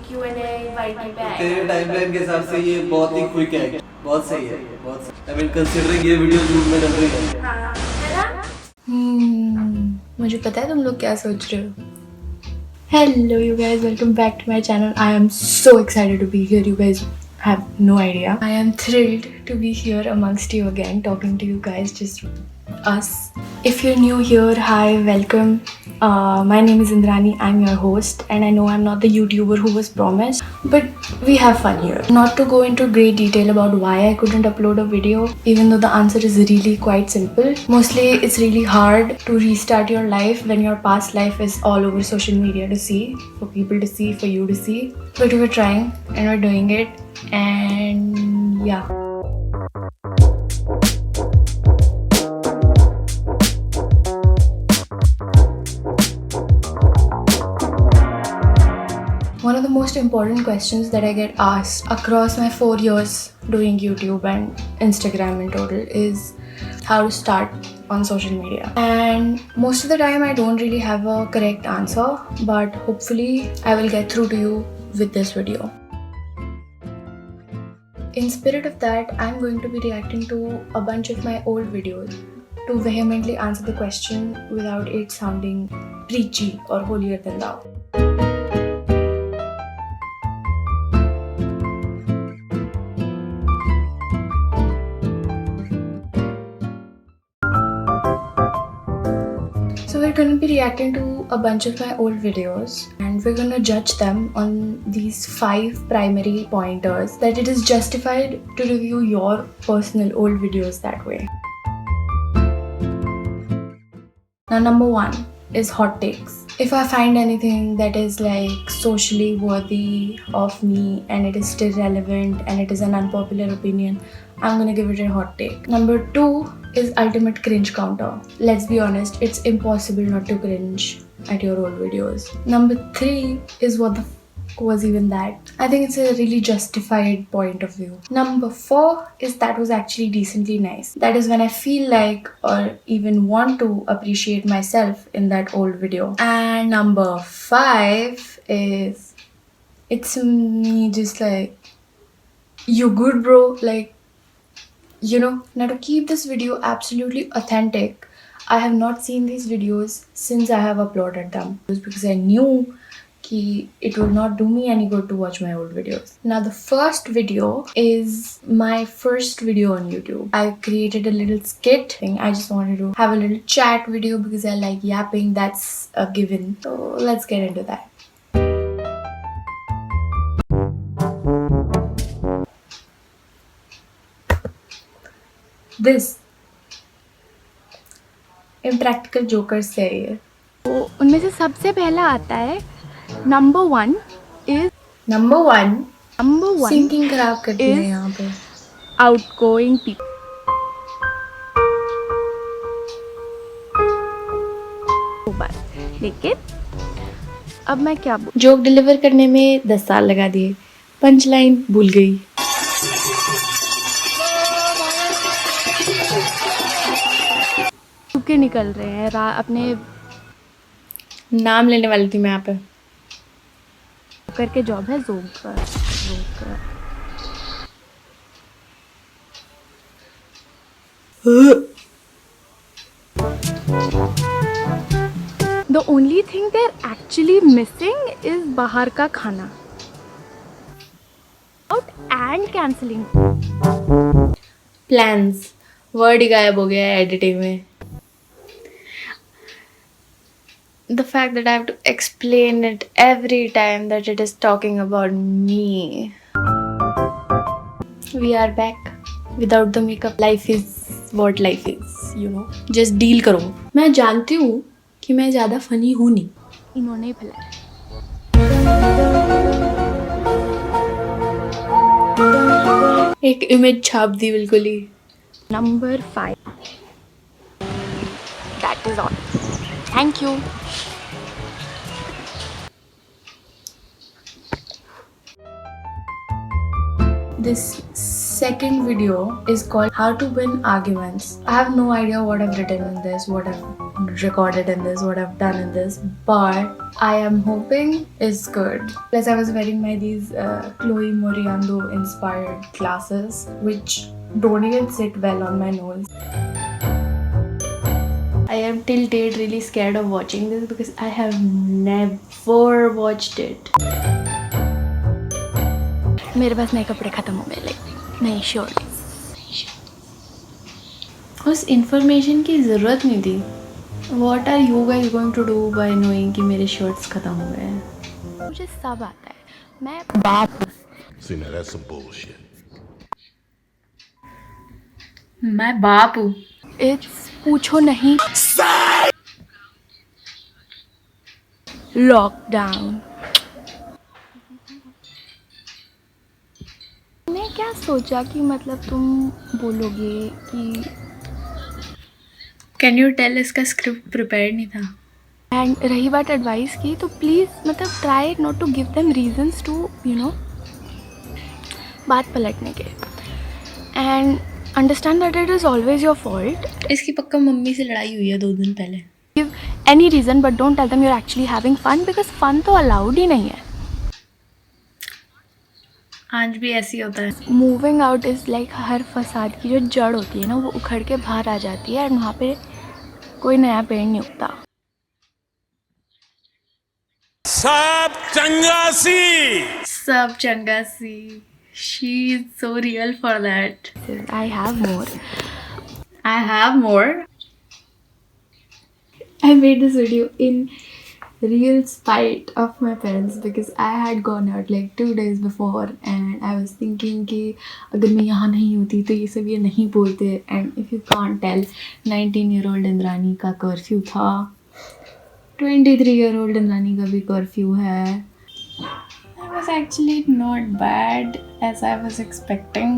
Q&A YT पे आएगा। तेरे टाइमलाइन के हिसाब से ये बहुत ही क्विक है, बहुत सही है, बहुत सही। आई मीन कंसीडरिंग ये वीडियो जून में डल रही है। हाँ, है ना? मुझे पता है तुम लोग क्या सोच रहे हो। Hello you guys, welcome back to my channel. I am so excited to be here. You guys have no idea. I am thrilled to be here amongst you again, talking to you guys, just us. If you're new here, hi, welcome. My name is Indrani. I'm your host, and I know I'm not the YouTuber who was promised, but we have fun here. Not to go into great detail about why I couldn't upload a video, even though the answer is really quite simple. Mostly, it's really hard to restart your life when your past life is all over social media to see, for people to see, for you to see. But we're trying and we're doing it, and yeah. One of the most important questions that I get asked across my 4 years doing YouTube and Instagram in total is how to start on social media. And most of the time I don't really have a correct answer, but hopefully I will get through to you with this video. In spirit of that, I'm going to be reacting to a bunch of my old videos to vehemently answer the question without it sounding preachy or holier than thou. So we're going to be reacting to a bunch of my old videos and we're going to judge them on these 5 primary pointers that it is justified to review your personal old videos that way. Now number 1 is hot takes. If I find anything that is like socially worthy of me and it is still relevant and it is an unpopular opinion, I'm gonna give it a hot take. Number 2 is ultimate cringe counter. Let's be honest, it's impossible not to cringe at your old videos. Number 3 is what the f was even that. I think it's a really justified point of view. Number 4 is that was actually decently nice. That is when I feel like or even want to appreciate myself in that old video. And number 5 is it's me just like, you good bro, like, you know. Now to keep this video absolutely authentic, I have not seen these videos since I have uploaded them because I knew that it would not do me any good to watch my old videos. Now the first video is my first video on YouTube. I created a little skit thing. I just wanted to have a little chat video because I like yapping, that's a given. So let's get into that. This Impractical Jokers से है ये. तो उनमें से सबसे पहला आता है नंबर 1 इज सिंकिंग खराब करती है यहाँ पे. Outgoing people. लेकिन अब मैं क्या बोलूं, जोक डिलीवर करने में 10 साल लगा दिए, पंच लाइन भूल गई. के निकल रहे हैं अपने नाम लेने वाली थी मैं यहाँ पे. करके जॉब है joker. The only thing they're actually missing is बाहर का खाना. Out and cancelling. Plans word ही गायब हो गया है एडिटिंग में. The fact that I have to explain it every time that it is talking about me. We are back without the makeup. Life is what life is, you know. Just deal करो. मैं जानती हूँ कि मैं ज़्यादा funny हूँ नहीं. इन्होंने ही फैलाया. एक इमेज छाप दी बिल्कुल ही. Number 5. That is all. Thank you. This second video is called How to Win Arguments. I have no idea what I've written in this, what I've recorded in this, what I've done in this, but I am hoping it's good. Plus I was wearing my these Chloe Moriando inspired glasses which don't even sit well on my nose. I am till date really scared of watching this because I have never watched it. मेरे पास नए कपड़े ख़त्म हो गए, like नई shirt. उस information की ज़रूरत नहीं थी. What are you guys going to do by knowing कि मेरे शर्ट्स ख़त्म हो गए हैं? मुझे सब आता है. मैं बाप हूँ. See, now that's some bullshit. मैं बाप हूँ. इट्स पूछो नहीं. लॉकडाउन. मैं क्या सोचा कि मतलब तुम बोलोगे कि Can you tell इसका स्क्रिप्ट प्रिपेयर नहीं था. एंड रही बात एडवाइस की, तो प्लीज़ मतलब try not to give them reasons to you know बात पलटने के. And understand that it is always your fault. इसकी पक्का मम्मी से लड़ाई हुई है 2 दिन पहले. Give any reason but don't tell them you are actually having fun, because fun तो अलाउड ही नहीं है. आज भी ऐसी होता है. मूविंग आउट इज़ लाइक हर फसाद की जो जड़ होती है ना, वो उखड़ के बाहर आ जाती है एंड वहाँ पे कोई नया पेड़ नहीं उगता. सब चंगा सी. She is so real for that. I have more. I have more. I made this video in real spite of my parents because I had gone out like 2 days before and I was thinking कि अगर मैं यहाँ नहीं होती तो ये सब ये नहीं बोलते. And if you can't tell, 19-year-old Indrani का कर्फ्यू था, 23-year-old इंद्रानी का भी कर्फ्यू है. It was actually not bad as I was expecting.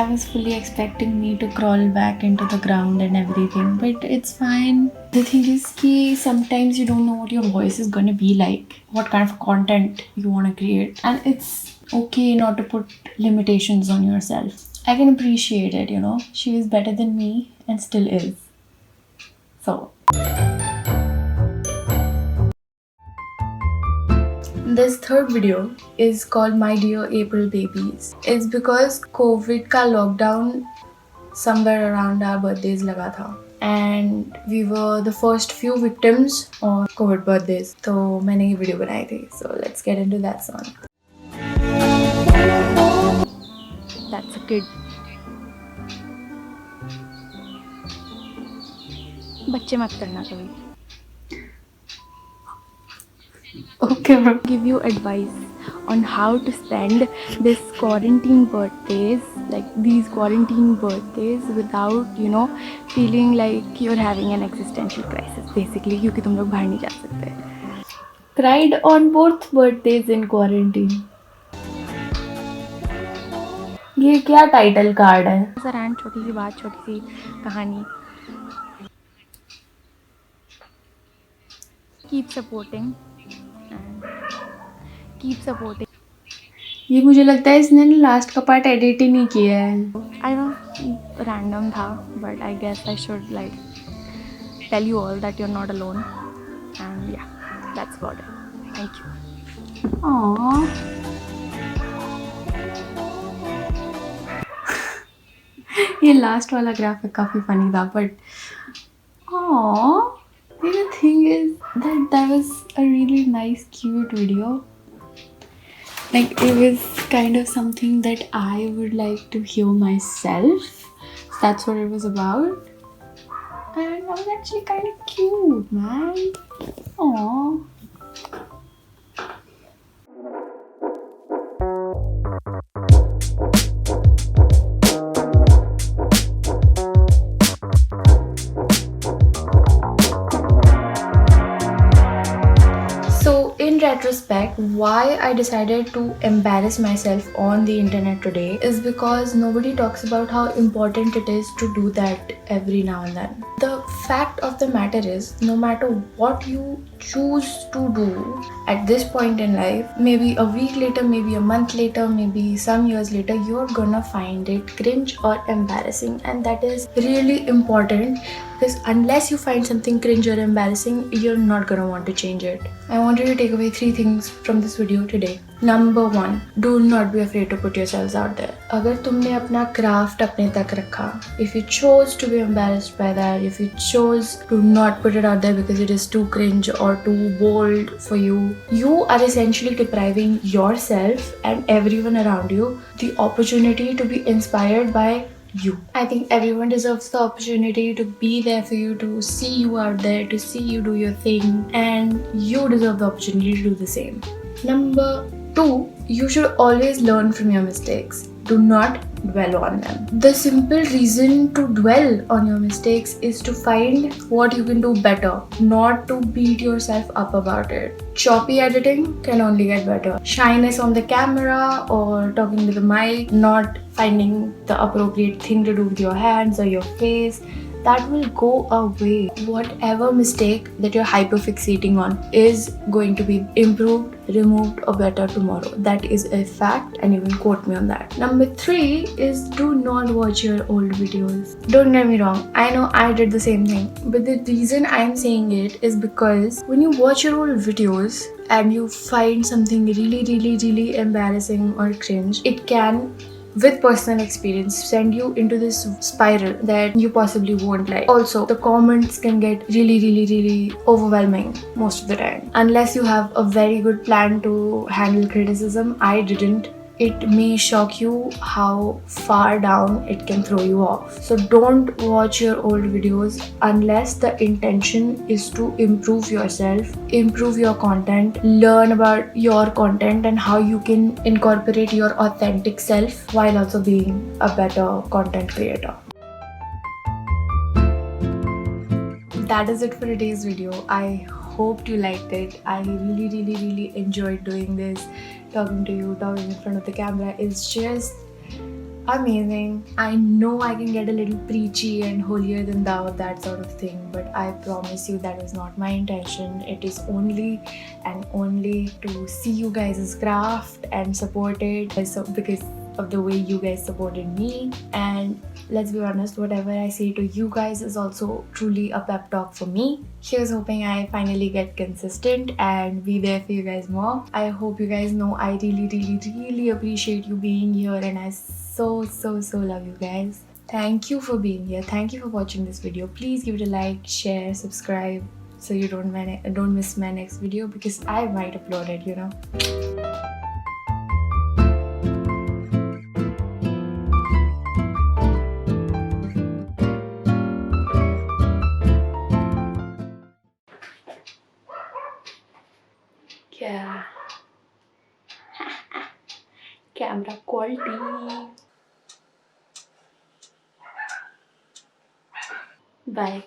I was fully expecting me to crawl back into the ground and everything, but it's fine. The thing is कि sometimes you don't know what your voice is gonna be like, what kind of content you want to create, and it's okay not to put limitations on yourself. I can appreciate it, you know. She is better than me and still is. So this third video is called My Dear April Babies. It's because COVID का lockdown somewhere around our birthdays लगा था and we were the first few victims of COVID birthdays. तो मैंने ये video बनाई थी. So let's get into that song. That's a kid. बच्चे मत करना कभी. Okay bro. Give you advice on how to spend this quarantine birthdays, like these quarantine birthdays, without you know feeling like you're having an existential crisis basically, क्योंकि तुम लोग बाहर नहीं जा सकते. Cried on both birthdays in quarantine. ये क्या title card है? सर एंड छोटी सी बात, छोटी सी कहानी. Keep supporting. Keep supporting. ये मुझे लगता है इसने लास्ट का पार्ट एडिट ही नहीं किया है. I know random था, but I guess I should like tell you all that you're not alone, and yeah, that's about it. Thank you. Aww. ये लास्ट वाला ग्राफिक काफी फनी था, but aww. The thing is that was a really nice, cute video. Like it was kind of something that I would like to hear myself. That's what it was about. And that was actually kind of cute, man. Aww. retrospect, why I decided to embarrass myself on the internet today is because nobody talks about how important it is to do that every now and then. The fact of the matter is, no matter what you choose to do at this point in life, maybe a week later, maybe a month later, maybe some years later, you're gonna find it cringe or embarrassing, and that is really important, because unless you find something cringe or embarrassing, you're not gonna want to change it. I want you to take away 3 things from this video today. Number 1, do not be afraid to put yourselves out there. अगर तुमने अपना craft अपने तक रखा, if you chose to be embarrassed by that, if you chose to not put it out there because it is too cringe or too bold for you, you are essentially depriving yourself and everyone around you the opportunity to be inspired by you. I think everyone deserves the opportunity to be there for you, to see you out there, to see you do your thing, and you deserve the opportunity to do the same. Number 2, you should always learn from your mistakes. Do not dwell on them. The simple reason to dwell on your mistakes is to find what you can do better, not to beat yourself up about it. Choppy editing can only get better. Shyness on the camera or talking to the mic, not finding the appropriate thing to do with your hands or your face, that will go away. Whatever mistake that you're hyperfixating on is going to be improved, removed, or better tomorrow. That is a fact, and you can quote me on that. Number 3 is do not watch your old videos. Don't get me wrong, I know I did the same thing, but the reason I'm saying it is because when you watch your old videos and you find something really embarrassing or cringe, it can, with personal experience, send you into this spiral that you possibly won't like. Also, the comments can get really overwhelming most of the time. Unless you have a very good plan to handle criticism, I didn't. It may shock you how far down it can throw you off. So don't watch your old videos unless the intention is to improve yourself, improve your content, learn about your content and how you can incorporate your authentic self while also being a better content creator. That is it for today's video. I hoped you liked it. I really enjoyed doing this. Talking to you, talking in front of the camera is just amazing. I know I can get a little preachy and holier than thou, that sort of thing, but I promise you that is not my intention. It is only and only to see you guys' craft and support it, so because of the way you guys supported me. And let's be honest, whatever I say to you guys is also truly a pep talk for me. Here's hoping I finally get consistent and be there for you guys more. I hope you guys know I really appreciate you being here, and I so love you guys. Thank you for being here. Thank you for watching this video. Please give it a like, share, subscribe so you don't miss my next video, because I might upload it, you know. Yeah. Camera quality. Bye.